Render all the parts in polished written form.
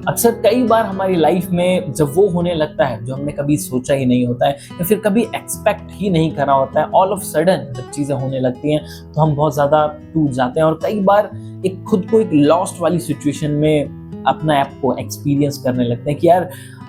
अक्सर कई बार हमारी लाइफ में जब वो होने लगता है जो हमने कभी सोचा ही नहीं होता है या फिर कभी एक्सपेक्ट ही नहीं करा होता है, ऑल ऑफ सडन जब चीज़ें होने लगती हैं तो हम बहुत ज़्यादा टूट जाते हैं और कई बार एक खुद को एक लॉस्ट वाली सिचुएशन में अपना ऐप को एक्सपीरियंस करने लगते हैं कि यार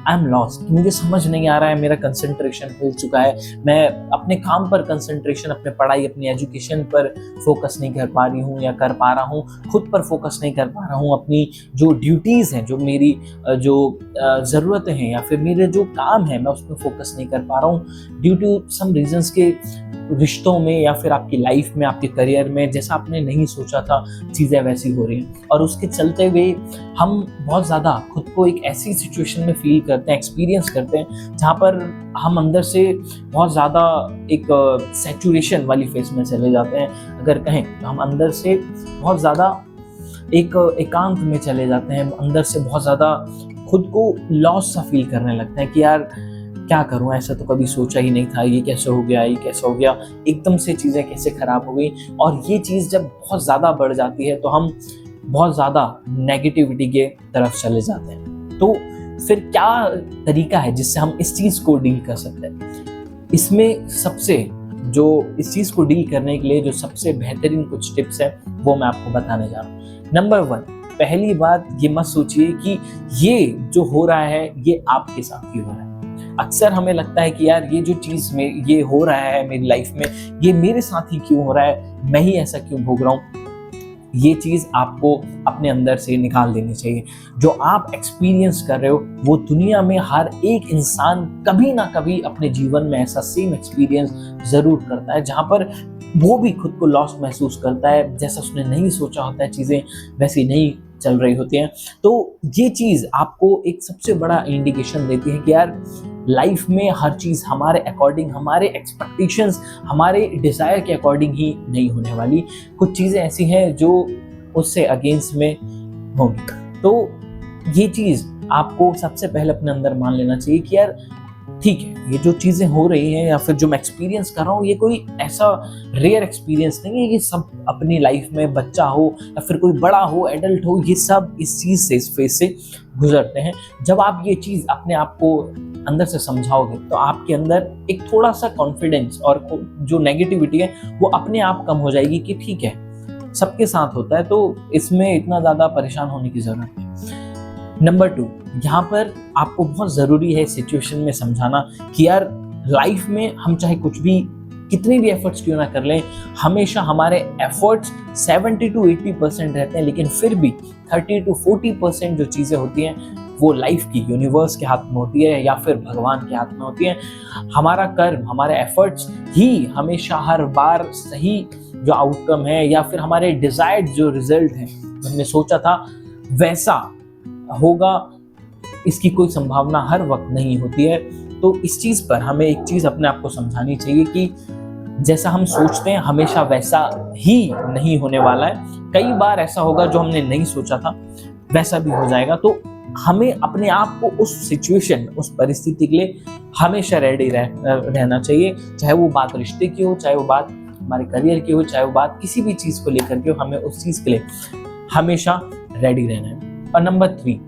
आई एम लॉस्ट, मुझे समझ नहीं आ रहा है, मेरा कंसंट्रेशन हिल चुका है, मैं अपने काम पर कंसंट्रेशन, अपने पढ़ाई, अपनी एजुकेशन पर फोकस नहीं कर पा रही हूँ या कर पा रहा हूँ, खुद पर फोकस नहीं कर पा रहा हूँ, अपनी जो ड्यूटीज़ हैं, जो मेरी जो ज़रूरतें हैं या फिर मेरे जो काम है मैं उसमें फोकस नहीं कर पा रहा हूँ ड्यू टू सम रीजंस के रिश्तों में या फिर आपकी लाइफ में, आपके करियर में जैसा आपने नहीं सोचा था चीज़ें वैसी हो रही हैं और उसके चलते हुए हम बहुत ज़्यादा खुद को एक ऐसी सिचुएशन में फील करते हैं, एक्सपीरियंस करते हैं जहाँ पर हम अंदर से बहुत ज़्यादा एक सैचुरेशन वाली फेज में चले जाते हैं। अगर कहें तो हम अंदर से बहुत ज़्यादा एक एकांत में चले जाते हैं, अंदर से बहुत ज़्यादा खुद को लॉस सा फील करने लगते हैं कि यार क्या करूं, ऐसा तो कभी सोचा ही नहीं था, ये कैसे हो गया, ये कैसे हो गया, एकदम से चीज़ें कैसे ख़राब हो गई। और ये चीज़ जब बहुत ज़्यादा बढ़ जाती है तो हम बहुत ज़्यादा नेगेटिविटी के तरफ चले जाते हैं। तो फिर क्या तरीका है जिससे हम इस चीज़ को डील कर सकते हैं? इसमें सबसे जो इस चीज़ को डील करने के लिए जो सबसे बेहतरीन कुछ टिप्स है वो मैं आपको बताने जा रहा हूँ। नंबर 1, पहली बात ये मत सोचिए कि ये जो हो रहा है ये आपके साथ ही हो रहा है। अक्सर हमें लगता है कि यार ये जो चीज़ में ये हो रहा है मेरी लाइफ में, ये मेरे साथ ही क्यों हो रहा है, मैं ही ऐसा क्यों भोग रहा हूँ। ये चीज़ आपको अपने अंदर से निकाल देनी चाहिए। जो आप एक्सपीरियंस कर रहे हो वो दुनिया में हर एक इंसान कभी ना कभी अपने जीवन में ऐसा सेम एक्सपीरियंस ज़रूर करता है जहाँ पर वो भी खुद को लॉस्ट महसूस करता है, जैसा उसने नहीं सोचा होता है, चीज़ें वैसी नहीं चल रही होती हैं। तो ये चीज़ आपको एक सबसे बड़ा इंडिकेशन देती है कि यार लाइफ में हर चीज़ हमारे अकॉर्डिंग, हमारे एक्सपेक्टेशंस, हमारे डिज़ायर के अकॉर्डिंग ही नहीं होने वाली। कुछ चीज़ें ऐसी हैं जो उससे अगेंस्ट में होंगी। तो ये चीज़ आपको सबसे पहले अपने अंदर मान लेना चाहिए कि यार ठीक है, ये जो चीज़ें हो रही हैं या फिर जो मैं एक्सपीरियंस कर रहा हूँ ये कोई ऐसा रेयर एक्सपीरियंस नहीं है। ये सब अपनी लाइफ में, बच्चा हो या फिर कोई बड़ा हो, एडल्ट हो, ये सब इस चीज़ से, इस फेज से गुजरते हैं। जब आप ये चीज़ अपने आप को अंदर से समझाओगे तो आपके अंदर एक थोड़ा सा कॉन्फिडेंस और जो नेगेटिविटी है वो अपने आप कम हो जाएगी कि ठीक है, सबके साथ होता है तो इसमें इतना ज़्यादा परेशान होने की ज़रूरत नहीं। नंबर 2, यहाँ पर आपको बहुत ज़रूरी है सिचुएशन में समझाना कि यार लाइफ में हम चाहे कुछ भी, कितने भी एफर्ट्स क्यों ना कर लें, हमेशा हमारे एफर्ट्स 70 to 80% रहते हैं, लेकिन फिर भी 30 to 40% जो चीज़ें होती हैं वो लाइफ की, यूनिवर्स के हाथ में होती है या फिर भगवान के हाथ में होती है। हमारा कर्म, हमारे एफर्ट्स ही हमेशा हर बार सही जो आउटकम है या फिर हमारे डिजायर्ड जो रिजल्ट है, हमने सोचा था वैसा होगा, इसकी कोई संभावना हर वक्त नहीं होती है। तो इस चीज़ पर हमें एक चीज़ अपने आप को समझानी चाहिए कि जैसा हम सोचते हैं हमेशा वैसा ही नहीं होने वाला है। कई बार ऐसा होगा जो हमने नहीं सोचा था वैसा भी हो जाएगा। तो हमें अपने आप को उस सिचुएशन, उस परिस्थिति के लिए हमेशा रेडी रहना चाहिए। चाहे वो बात रिश्ते की हो, चाहे वो बात हमारे करियर की हो, चाहे वो बात किसी भी चीज़ को लेकर के हो, हमें उस चीज़ के लिए हमेशा रेडी रहना है। और नंबर 3,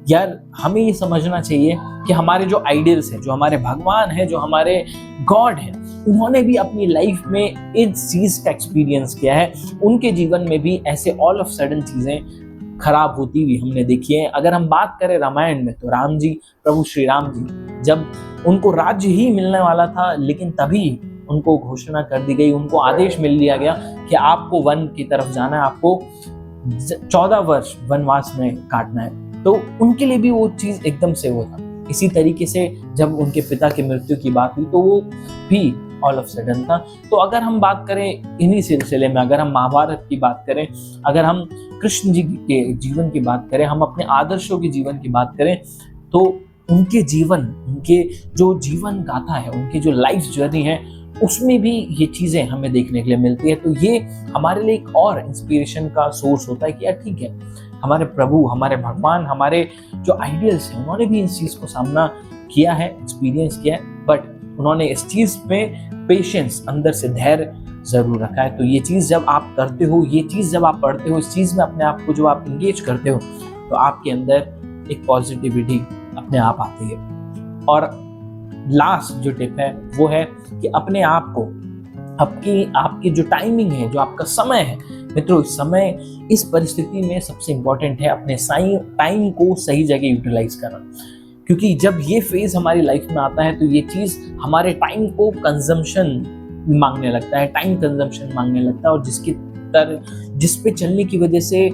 यार हमें ये समझना चाहिए कि हमारे जो आइडियल्स हैं, जो हमारे भगवान हैं, जो हमारे गॉड हैं, उन्होंने भी अपनी लाइफ में इस चीज़ का एक्सपीरियंस किया है। उनके जीवन में भी ऐसे ऑल ऑफ सडन चीज़ें खराब होती हुई हमने देखी है। अगर हम बात करें रामायण में तो राम जी, प्रभु श्री राम जी, जब उनको राज्य ही मिलने वाला था लेकिन तभी उनको घोषणा कर दी गई, उनको आदेश मिल दिया गया कि आपको वन की तरफ जाना है, आपको 14 वर्ष वनवास में काटना है। तो उनके लिए भी वो चीज़ एकदम से वो था। इसी तरीके से जब उनके पिता की मृत्यु की बात हुई तो वो भी ऑल ऑफ सडन था। तो अगर हम बात करें इन्हीं सिलसिले में, अगर हम महाभारत की बात करें, अगर हम कृष्ण जी के जीवन की बात करें, हम अपने आदर्शों के जीवन की बात करें, तो उनके जीवन, उनके जो जीवन गाथा है, उनकी जो लाइफ जर्नी है, उसमें भी ये चीज़ें हमें देखने के लिए मिलती है। तो ये हमारे लिए एक और इंस्पिरेशन का सोर्स होता है कि यार ठीक है, हमारे प्रभु, हमारे भगवान, हमारे जो आइडियल्स हैं, उन्होंने भी इस चीज़ को सामना किया है, एक्सपीरियंस किया है, बट उन्होंने इस चीज़ में पेशेंस, अंदर से धैर्य ज़रूर रखा है। तो ये चीज़ जब आप करते हो, ये चीज़ जब आप पढ़ते हो, इस चीज़ में अपने आप को जो आप इंगेज करते हो, तो आपके अंदर एक पॉजिटिविटी अपने आप आती है। और लास्ट जो टिप है वो है कि अपने आप को, आपकी जो टाइमिंग है, जो आपका समय है मित्रों, समय इस परिस्थिति में सबसे इंपॉर्टेंट है अपने टाइम को सही जगह यूटिलाइज करना। क्योंकि जब ये फेज हमारी लाइफ में आता है तो ये चीज हमारे टाइम को कंजम्पशन मांगने लगता है, टाइम कंजम्पशन मांगने लगता है, और जिस पे चलने की वजह से,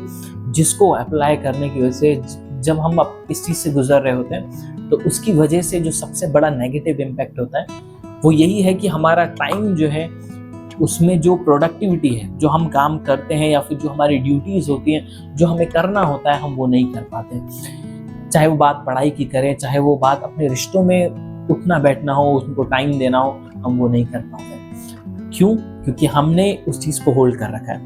जिसको अप्लाई करने की वजह से, जब हम अब इस चीज से गुजर रहे होते हैं तो उसकी वजह से जो सबसे बड़ा नेगेटिव इम्पैक्ट होता है वो यही है कि हमारा टाइम जो है उसमें जो प्रोडक्टिविटी है, जो हम काम करते हैं या फिर जो हमारी ड्यूटीज होती हैं, जो हमें करना होता है, हम वो नहीं कर पाते। चाहे वो बात पढ़ाई की करें, चाहे वो बात अपने रिश्तों में उठना बैठना हो, उनको टाइम देना हो, हम वो नहीं कर पाते। क्यों? क्योंकि हमने उस चीज को होल्ड कर रखा है,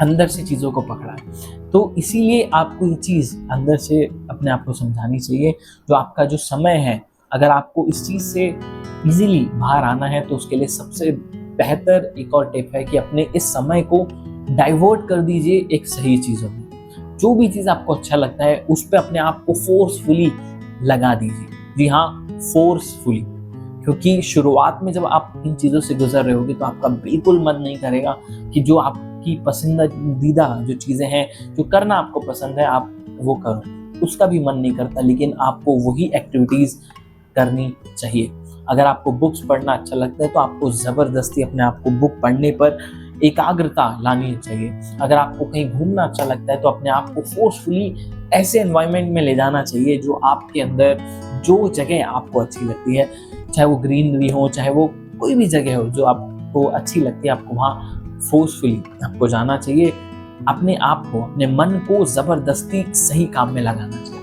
अंदर से चीजों को पकड़ा है। तो इसीलिए आपको ये चीज अंदर से अपने आप को समझानी चाहिए। जो आपका जो समय है, अगर आपको इस चीज से इजीली बाहर आना है तो उसके लिए सबसे बेहतर एक और टिप है कि अपने इस समय को डाइवर्ट कर दीजिए एक सही चीजों में। जो भी चीज आपको अच्छा लगता है उस पर अपने आप को फोर्सफुली लगा दीजिए। जी हाँ, फोर्सफुली। क्योंकि शुरुआत में जब आप इन चीजों से गुजर रहे होगे तो आपका बिल्कुल मन नहीं करेगा कि जो आपकी पसंदीदा जो चीजें हैं, जो करना आपको पसंद है, आप वो करो, उसका भी मन नहीं करता। लेकिन आपको वही एक्टिविटीज करनी चाहिए। अगर आपको बुक्स पढ़ना अच्छा लगता है तो आपको जबरदस्ती अपने आप को बुक पढ़ने पर एकाग्रता लानी चाहिए। अगर आपको कहीं घूमना अच्छा लगता है तो अपने आप को फोर्सफुली ऐसे एनवायरनमेंट में ले जाना चाहिए जो आपके अंदर, जो जगह आपको अच्छी लगती है, चाहे वो ग्रीनरी हो, चाहे वो कोई भी जगह हो जो आपको अच्छी लगती है, आपको वहाँ फोर्सफुली आपको जाना चाहिए। अपने आप को, अपने मन को जबरदस्ती सही काम में लगाना चाहिए।